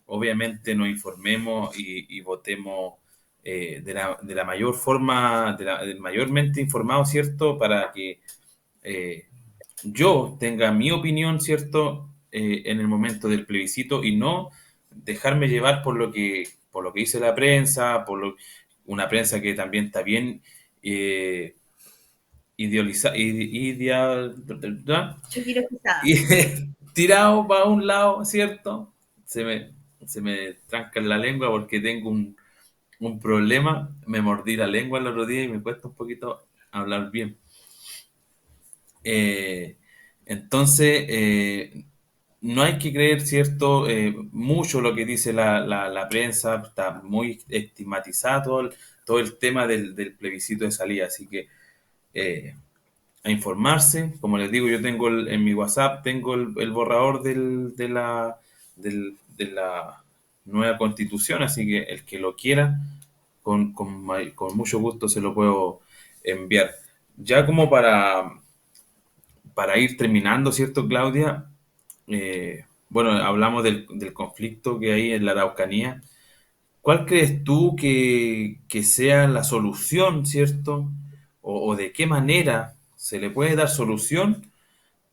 obviamente nos informemos y votemos de la mayor forma, del mayormente informado, ¿cierto? Para que eh, yo tenga mi opinión, ¿cierto? En el momento del plebiscito y no dejarme llevar por lo que dice la prensa, una prensa que también está bien eh, idealizada, Ideologizada. y tirado para un lado, ¿cierto? Se me, se me tranca en la lengua porque tengo un problema. Me mordí la lengua el otro día y me cuesta un poquito hablar bien. Eh, entonces, no hay que creer, ¿cierto? Mucho lo que dice la prensa, está muy estigmatizado todo el tema del plebiscito de salida, así que eh, a informarse, como les digo, yo tengo en mi WhatsApp, tengo el borrador de la nueva constitución, así que el que lo quiera, con mucho gusto se lo puedo enviar. Ya como para ir terminando, ¿cierto, Claudia? Bueno, hablamos del conflicto que hay en la Araucanía. ¿Cuál crees tú que sea la solución, ¿cierto? O de qué manera se le puede dar solución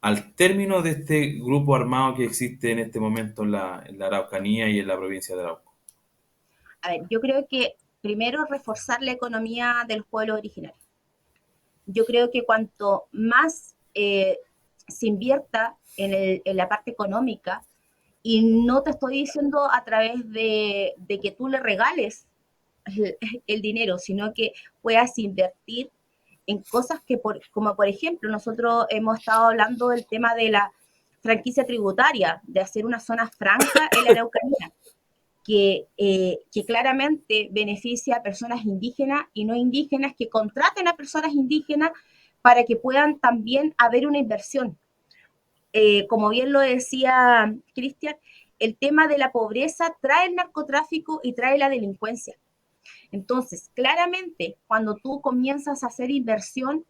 al término de este grupo armado que existe en este momento en la Araucanía y en la provincia de Arauco? A ver, yo creo que primero reforzar la economía de los pueblos originarios. Yo creo que cuanto más se invierta en la parte económica, y no te estoy diciendo a través de que tú le regales el dinero, sino que puedas invertir en cosas que, como por ejemplo, nosotros hemos estado hablando del tema de la franquicia tributaria, de hacer una zona franca en la Araucanía, que claramente beneficia a personas indígenas y no indígenas, que contraten a personas indígenas para que puedan también haber una inversión. Como bien lo decía Cristian, el tema de la pobreza trae el narcotráfico y trae la delincuencia. Entonces, claramente, cuando tú comienzas a hacer inversión,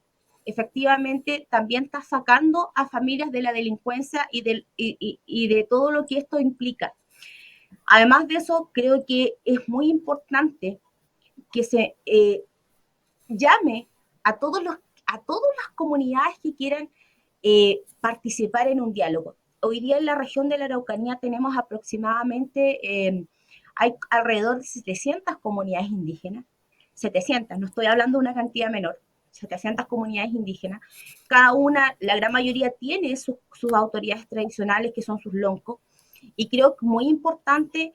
efectivamente también estás sacando a familias de la delincuencia y de todo lo que esto implica. Además de eso, creo que es muy importante que se llame a, a todas las comunidades que quieran participar en un diálogo. Hoy día en la región de la Araucanía tenemos aproximadamente, hay alrededor de 700 comunidades indígenas, 700, no estoy hablando de una cantidad menor, 700 comunidades indígenas. Cada una, la gran mayoría tiene sus autoridades tradicionales, que son sus loncos, y creo que es muy importante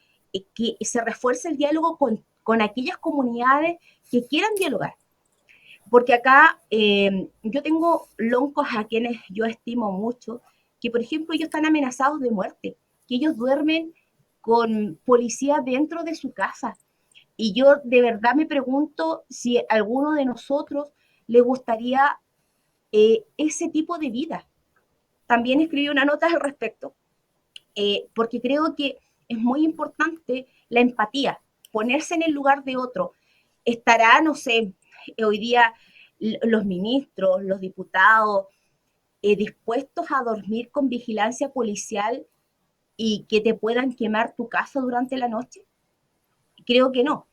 que se refuerce el diálogo con aquellas comunidades que quieran dialogar. Porque acá yo tengo loncos a quienes yo estimo mucho, que por ejemplo ellos están amenazados de muerte, que ellos duermen con policía dentro de su casa. Y yo de verdad me pregunto si a alguno de nosotros le gustaría ese tipo de vida. También escribí una nota al respecto, porque creo que es muy importante la empatía, ponerse en el lugar de otro. Estará, no sé, hoy día los ministros, los diputados, dispuestos a dormir con vigilancia policial y que te puedan quemar tu casa durante la noche? Creo que no.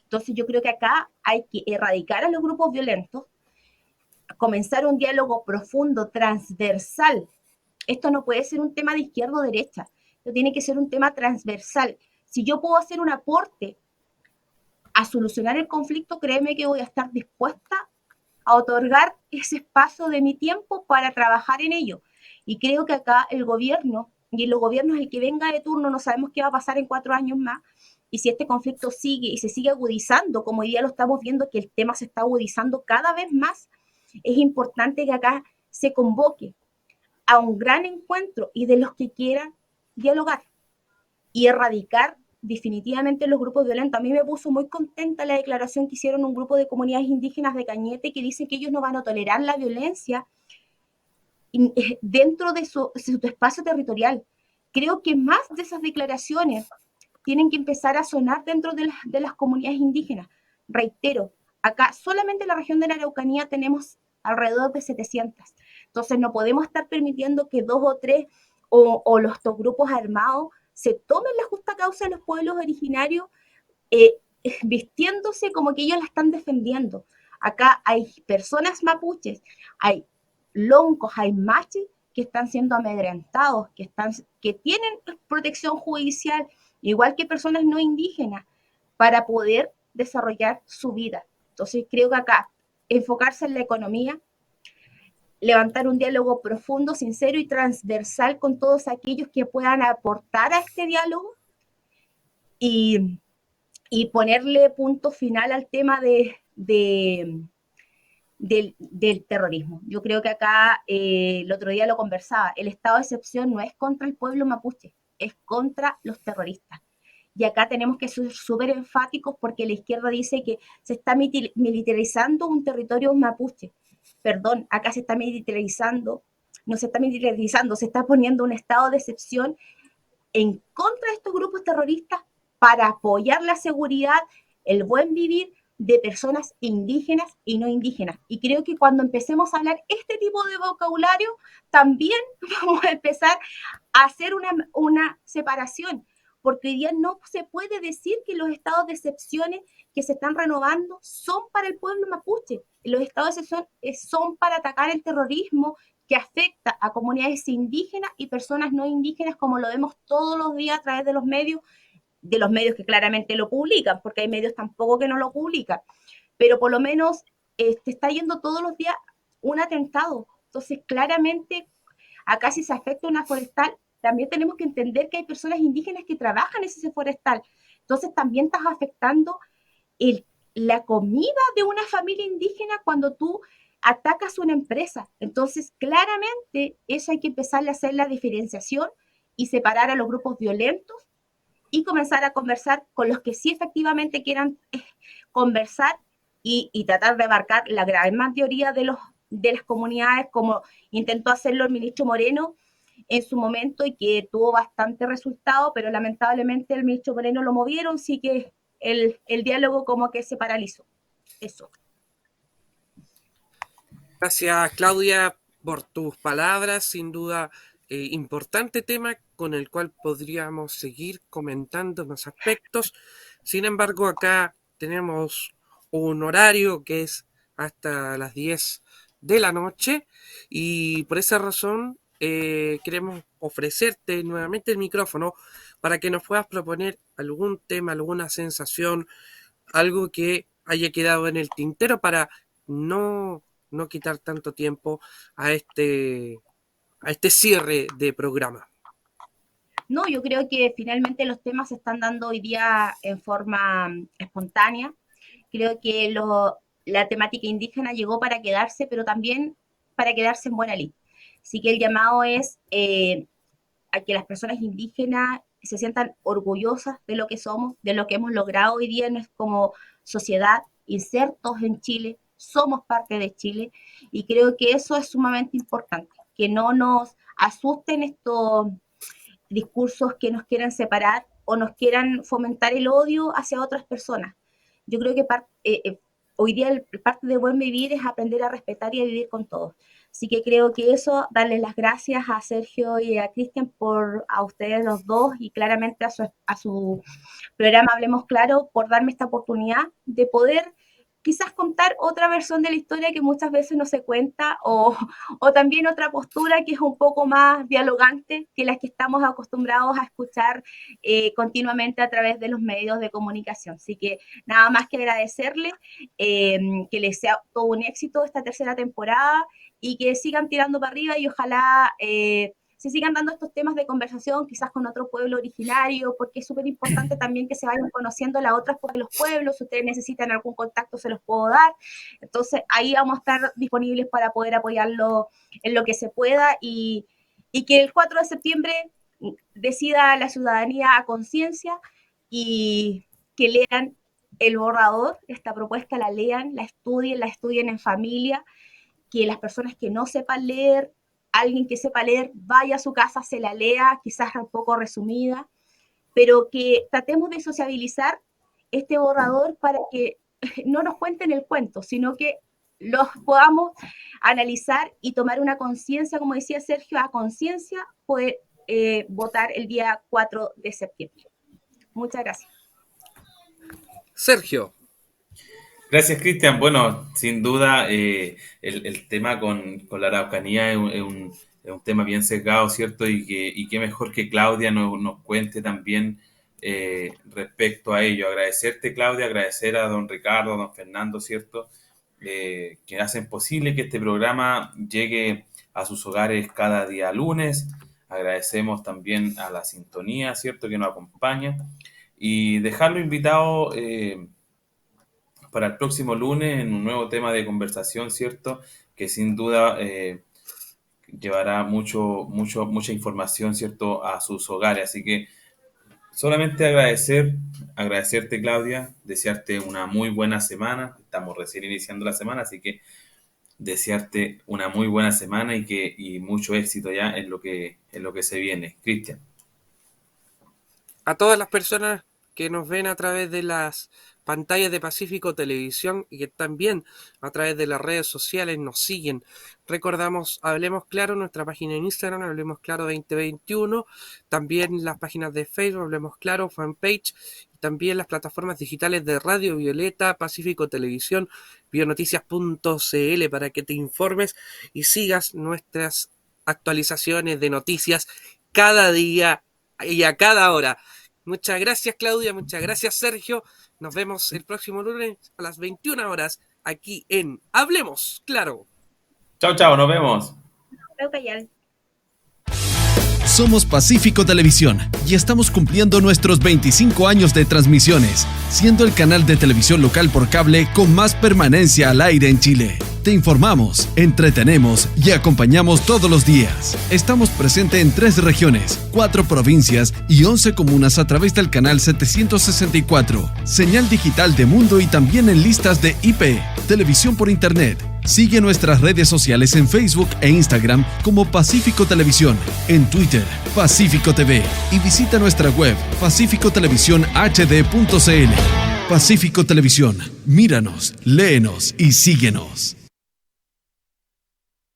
Entonces yo creo que acá hay que erradicar a los grupos violentos, comenzar un diálogo profundo, transversal. Esto no puede ser un tema de izquierda o derecha, esto tiene que ser un tema transversal. Si yo puedo hacer un aporte a solucionar el conflicto, créeme que voy a estar dispuesta a otorgar ese espacio de mi tiempo para trabajar en ello. Y creo que acá el gobierno, y los gobiernos, el que venga de turno, no sabemos qué va a pasar en 4 años más, y si este conflicto sigue y se sigue agudizando, como hoy día lo estamos viendo, que el tema se está agudizando cada vez más, es importante que acá se convoque a un gran encuentro y de los que quieran dialogar y erradicar definitivamente los grupos violentos. A mí me puso muy contenta la declaración que hicieron un grupo de comunidades indígenas de Cañete, que dicen que ellos no van a tolerar la violencia dentro de su espacio territorial. Creo que más de esas declaraciones tienen que empezar a sonar dentro de las comunidades indígenas. Reitero, Acá solamente en la región de la Araucanía tenemos alrededor de 700. Entonces no podemos estar permitiendo que 2 o 3 o los grupos armados se tomen la justa causa de los pueblos originarios eh, vistiéndose como que ellos la están defendiendo. Acá hay personas mapuches, hay loncos, hay machis que están siendo amedrentados, que tienen protección judicial, igual que personas no indígenas, para poder desarrollar su vida. Entonces creo que acá enfocarse en la economía, levantar un diálogo profundo, sincero y transversal con todos aquellos que puedan aportar a este diálogo y, y ponerle punto final al tema del terrorismo. Yo creo que acá, el otro día lo conversaba, el estado de excepción no es contra el pueblo mapuche, es contra los terroristas. Y acá tenemos que ser súper enfáticos porque la izquierda dice que se está militarizando un territorio mapuche. Perdón, acá se está militarizando, no se está militarizando, se está poniendo un estado de excepción en contra de estos grupos terroristas para apoyar la seguridad, el buen vivir de personas indígenas y no indígenas. Y creo que cuando empecemos a hablar este tipo de vocabulario, también vamos a empezar a hacer una separación, porque hoy día no se puede decir que los estados de excepciones que se están renovando son para el pueblo mapuche. Los estados de excepción son para atacar el terrorismo que afecta a comunidades indígenas y personas no indígenas, como lo vemos todos los días a través de los medios que claramente lo publican, porque hay medios tampoco que no lo publican, pero por lo menos está yendo todos los días un atentado. Entonces, claramente, acá si se afecta una forestal, también tenemos que entender que hay personas indígenas que trabajan en ese forestal. Entonces, también estás afectando el, la comida de una familia indígena cuando tú atacas una empresa. Entonces, claramente, eso hay que empezar a hacer la diferenciación y separar a los grupos violentos y comenzar a conversar con los que sí efectivamente quieran conversar y tratar de abarcar la gran mayoría de las comunidades, como intentó hacerlo el ministro Moreno en su momento y que tuvo bastante resultado, pero lamentablemente el ministro Moreno lo movieron, sí que el diálogo como que se paralizó. Eso. Gracias, Claudia, por tus palabras. Sin duda, importante tema con el cual podríamos seguir comentando más aspectos. Sin embargo, acá tenemos un horario que es hasta las 10 de la noche y por esa razón queremos ofrecerte nuevamente el micrófono para que nos puedas proponer algún tema, alguna sensación, algo que haya quedado en el tintero para no, no quitar tanto tiempo a este cierre de programa. No, yo creo que finalmente los temas se están dando hoy día en forma espontánea. Creo que la temática indígena llegó para quedarse, pero también para quedarse en buena lid. Así que el llamado es a que las personas indígenas se sientan orgullosas de lo que somos, de lo que hemos logrado hoy día como sociedad, insertos en Chile, somos parte de Chile, y creo que eso es sumamente importante, que no nos asusten estos discursos que nos quieran separar o nos quieran fomentar el odio hacia otras personas. Yo creo que hoy día parte de buen vivir es aprender a respetar y a vivir con todos. Así que creo que eso, darles las gracias a Sergio y a Cristian a ustedes los dos y claramente a su programa Hablemos Claro por darme esta oportunidad de poder quizás contar otra versión de la historia que muchas veces no se cuenta o también otra postura que es un poco más dialogante que las que estamos acostumbrados a escuchar continuamente a través de los medios de comunicación. Así que nada más que agradecerles, que les sea todo un éxito esta tercera temporada y que sigan tirando para arriba y ojalá se sigan dando estos temas de conversación, quizás con otro pueblo originario, porque es súper importante también que se vayan conociendo las otras de los pueblos. Si ustedes necesitan algún contacto, se los puedo dar. Entonces, ahí vamos a estar disponibles para poder apoyarlo en lo que se pueda y que el 4 de septiembre decida la ciudadanía a conciencia y que lean el borrador, esta propuesta la lean, la estudien en familia, que las personas que no sepan leer, alguien que sepa leer, vaya a su casa, se la lea, quizás un poco resumida, pero que tratemos de sociabilizar este borrador para que no nos cuenten el cuento, sino que los podamos analizar y tomar una conciencia, como decía Sergio, a conciencia poder votar el día 4 de septiembre. Muchas gracias. Sergio. Gracias, Cristian. Bueno, sin duda el tema con la Araucanía es un tema bien sesgado, ¿cierto? Y qué mejor que Claudia nos cuente también respecto a ello. Agradecerte, Claudia, agradecer a don Ricardo, a don Fernando, ¿cierto? Que hacen posible que este programa llegue a sus hogares cada día lunes. Agradecemos también a la sintonía, ¿cierto?, que nos acompaña. Y dejarlo invitado para el próximo lunes en un nuevo tema de conversación, ¿cierto?, que sin duda llevará mucha información, ¿cierto?, a sus hogares. Así que solamente agradecerte, Claudia, desearte una muy buena semana. Estamos recién iniciando la semana, así que desearte una muy buena semana y mucho éxito ya en lo que se viene. Cristian. A todas las personas que nos ven a través de las pantallas de Pacífico Televisión y que también a través de las redes sociales nos siguen. Recordamos Hablemos Claro, nuestra página en Instagram, Hablemos Claro 2021, también las páginas de Facebook, Hablemos Claro, fanpage, y también las plataformas digitales de Radio Violeta, Pacífico Televisión, bionoticias.cl para que te informes y sigas nuestras actualizaciones de noticias cada día y a cada hora. Muchas gracias, Claudia, muchas gracias, Sergio. Nos vemos el próximo lunes a las 21 horas aquí en Hablemos Claro. Chao, nos vemos. Somos Pacífico Televisión y estamos cumpliendo nuestros 25 años de transmisiones, siendo el canal de televisión local por cable con más permanencia al aire en Chile. Te informamos, entretenemos y acompañamos todos los días. Estamos presentes en 3 regiones, 4 provincias y 11 comunas a través del canal 764, señal digital de Mundo y también en listas de IP, televisión por internet. Sigue nuestras redes sociales en Facebook e Instagram como Pacífico Televisión, en Twitter, Pacífico TV y visita nuestra web pacificotelevisiónhd.cl. Pacífico Televisión, míranos, léenos y síguenos.